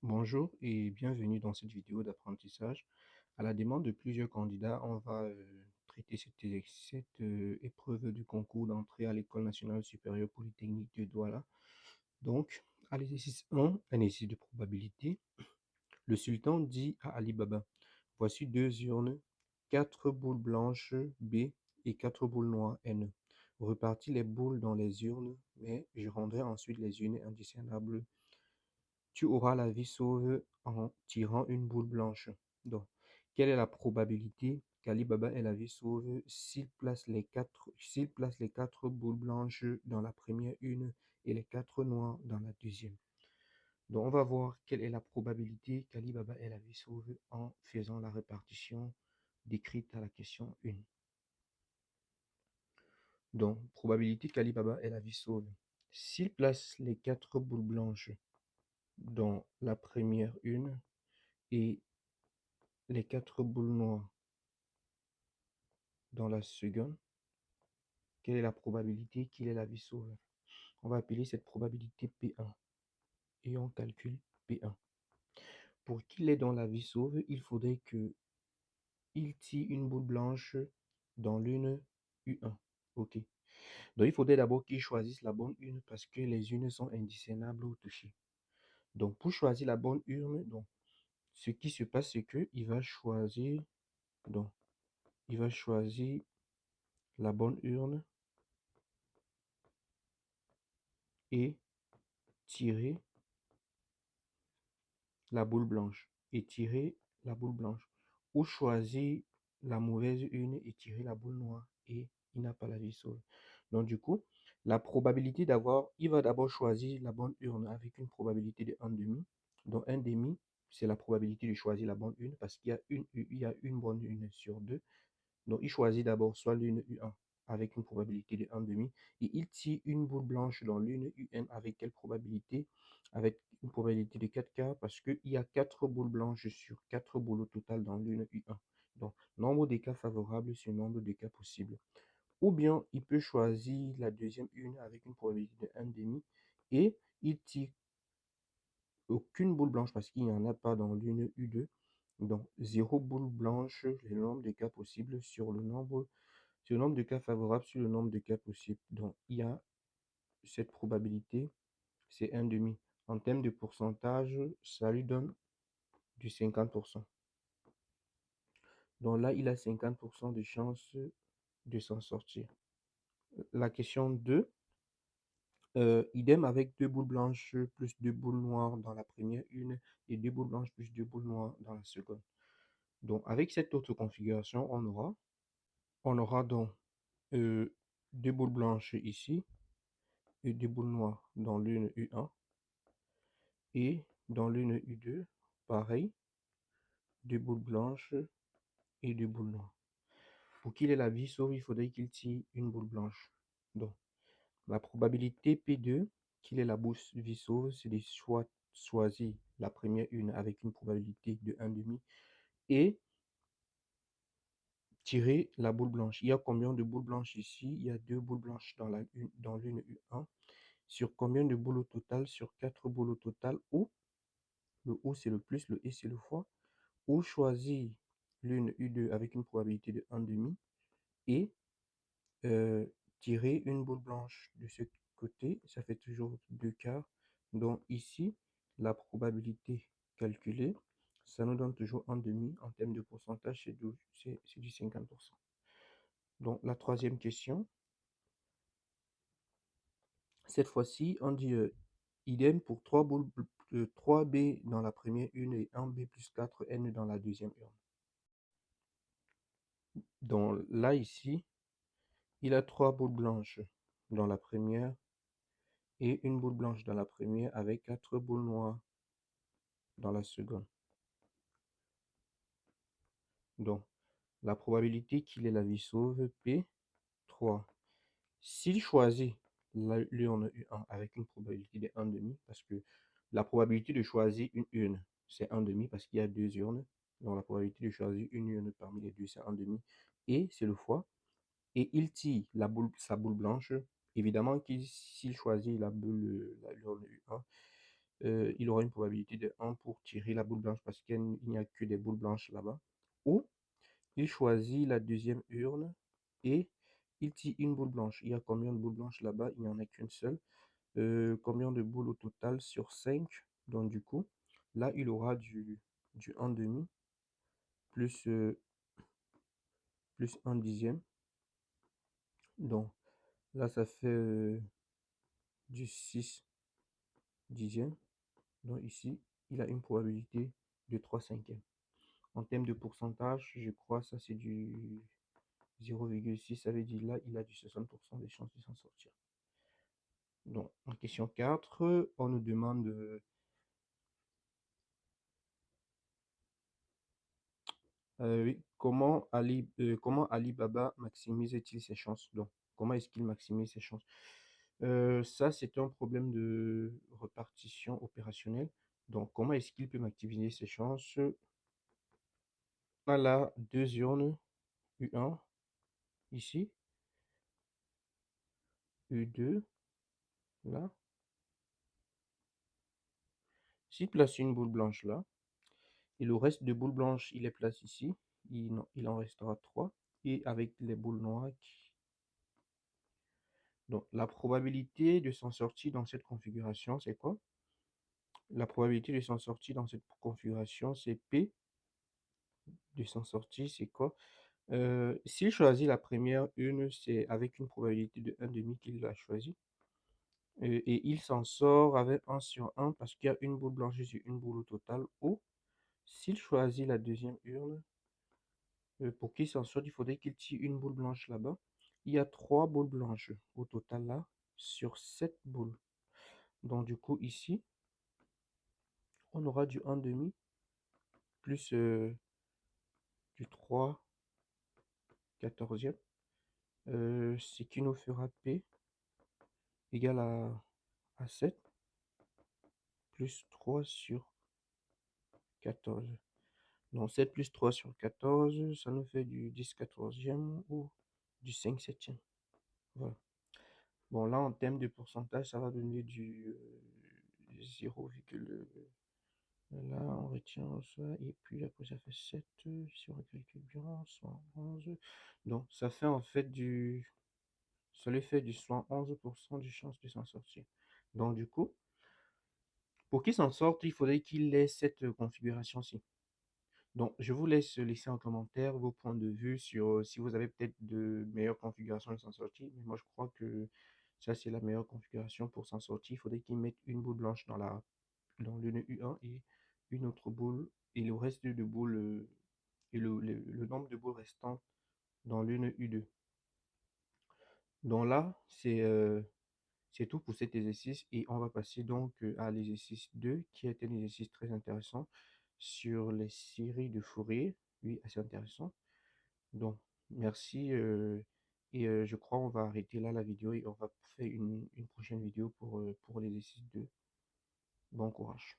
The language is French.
Bonjour et bienvenue dans cette vidéo d'apprentissage. À la demande de plusieurs candidats, on va traiter cette épreuve du concours d'entrée à l'École nationale supérieure polytechnique de Douala. Donc, à l'exercice 1, un exercice de probabilité, le sultan dit à Ali Baba, voici deux urnes, quatre boules blanches B et quatre boules noires N. Repartis les boules dans les urnes, mais je rendrai ensuite les urnes indiscernables. Tu auras la vie sauve en tirant une boule blanche. Donc, quelle est la probabilité qu'Ali Baba ait la vie sauve s'il place les quatre boules blanches dans la première une et les quatre noires dans la deuxième? Donc, on va voir quelle est la probabilité qu'Ali Baba ait la vie sauve en faisant la répartition décrite à la question 1. Donc, probabilité qu'Ali Baba ait la vie sauve. S'il place les quatre boules blanches dans la première une et les quatre boules noires dans la seconde, quelle est la probabilité qu'il ait la vie sauve? On va appeler cette probabilité P1 et on calcule P1. Pour qu'il ait dans la vie sauve, il faudrait qu'il tire une boule blanche dans l'une U1. Ok. Donc il faudrait d'abord qu'il choisisse la bonne urne parce que les urnes sont indiscernables au toucher. Donc pour choisir la bonne urne, donc, ce qui se passe, c'est qu'il va choisir, donc, il va choisir la bonne urne et tirer la boule blanche et tirer la boule blanche. Ou choisir la mauvaise urne et tirer la boule noire et il n'a pas la vie sauve. Donc du coup, la probabilité d'avoir, il va d'abord choisir la bonne urne avec une probabilité de 1,5. Donc 1,5, c'est la probabilité de choisir la bonne urne parce qu'il y a une bonne urne sur deux. Donc, il choisit d'abord soit l'une U1 avec une probabilité de 1,5 et il tire une boule blanche dans l'une UN avec quelle probabilité? Avec une probabilité de 4 quarts parce qu'il y a 4 boules blanches sur 4 boules au total dans l'une U1. Donc, nombre de cas favorables sur nombre de cas possibles. Ou bien, il peut choisir la deuxième une avec une probabilité de 1,5 et il tire aucune boule blanche parce qu'il n'y en a pas dans l'une U2. Donc, 0 boule blanche, le nombre de cas possibles sur le nombre de cas favorables sur le nombre de cas possibles. Donc, il y a cette probabilité, c'est 1,5. En termes de pourcentage, ça lui donne du 50%. Donc là, il a 50% de chances de s'en sortir. La question 2, idem avec deux boules blanches plus deux boules noires dans la première une et deux boules blanches plus deux boules noires dans la seconde. Donc, avec cette autre configuration, on aura donc deux boules blanches ici et deux boules noires dans l'une U1 et dans l'une U2, pareil, deux boules blanches et deux boules noires. Pour qu'il ait la vie sauve, il faudrait qu'il tire une boule blanche. Donc, la probabilité P2 qu'il ait la vie sauve, c'est de choisir la première une avec une probabilité de 1,5 et tirer la boule blanche. Il y a combien de boules blanches ici? Il y a deux boules blanches dans l'une U1. Sur combien de boules au total? Sur 4 boules au total. Ou le O c'est le plus, le E c'est le fois. Ou choisir l'une U2 avec une probabilité de 1,5 et tirer une boule blanche de ce côté. Ça fait toujours 2 quarts. Donc ici, la probabilité calculée, ça nous donne toujours 1,5. En termes de pourcentage, c'est du 50%. Donc la troisième question, cette fois-ci, on dit idem pour 3 boules, 3B dans la première une et 1B plus 4N dans la deuxième urne. Donc là, ici, il a 3 boules blanches dans la première et une boule blanche dans la première avec 4 boules noires dans la seconde. Donc, la probabilité qu'il ait la vie sauve, P3. S'il choisit l'urne U1 avec une probabilité de 1,5, parce que la probabilité de choisir une urne, c'est 1,5 parce qu'il y a deux urnes. Donc, la probabilité de choisir une urne parmi les deux, c'est 1,5. Et c'est le fois. Et il tire sa boule blanche. Évidemment, s'il choisit l'urne U1, il aura une probabilité de 1 pour tirer la boule blanche parce qu'il n'y a que des boules blanches là-bas. Ou il choisit la deuxième urne et il tire une boule blanche. Il y a combien de boules blanches là-bas? Il n'y en a qu'une seule. Combien de boules au total sur 5? Donc du coup, là, il aura du 1 demi plus, plus 1 dixième. Donc là, ça fait du 6 dixièmes. Donc ici, il a une probabilité de 3 cinquièmes. En termes de pourcentage, je crois ça c'est du 0,6. Ça veut dire là, il a du 60% des chances de s'en sortir. Donc, en question 4, on nous demande oui, comment Ali Baba maximise-t-il ses chances? Donc, comment est-ce qu'il maximise ses chances? Ça, c'est un problème de répartition opérationnelle. Donc, comment est-ce qu'il peut maximiser ses chances? On a deux urnes, U1 ici, U2 là. S'il place une boule blanche là, et le reste de boules blanches, il les place ici, il en restera 3. Et avec les boules noires donc, la probabilité de s'en sortir dans cette configuration, c'est quoi? La probabilité de s'en sortir dans cette configuration, c'est P. De s'en sortir, c'est quoi? S'il choisit la première une, c'est avec une probabilité de 1 demi qu'il l'a choisi. Et il s'en sort avec 1 sur 1 parce qu'il y a une boule blanche sur une boule au total. Ou s'il choisit la deuxième urne, pour qu'il s'en sorte, il faudrait qu'il tire une boule blanche là-bas. Il y a 3 boules blanches au total là sur 7 boules. Donc du coup ici, on aura du 1 demi plus du 3 quatorzième, ce qui nous fera P égale à 7 plus 3 sur 14. Donc 7 plus 3 sur 14, ça nous fait du 10 quatorzième ou du 5 septième. Voilà. Bon, là, en termes de pourcentage, ça va donner du 0, là, on retient ça, et puis après, ça fait 7, si on calcule bien, 111. Donc, ça fait en fait ça lui fait du 111% de chance de s'en sortir. Donc, du coup, pour qu'il s'en sorte, il faudrait qu'il ait cette configuration-ci. Donc, je vous laisse laisser en commentaire vos points de vue sur si vous avez peut-être de meilleures configurations de s'en sortir. Mais moi, je crois que ça, c'est la meilleure configuration pour s'en sortir. Il faudrait qu'il mette une boule blanche dans le nœud U1 et une autre boule, et le reste de boules, et le nombre de boules restantes dans le nœud U2. Donc là, c'est tout pour cet exercice et on va passer donc à l'exercice 2 qui est un exercice très intéressant sur les séries de Fourier. Oui, assez intéressant. Donc, merci et je crois on va arrêter là la vidéo et on va faire une prochaine vidéo pour l'exercice 2. Bon courage.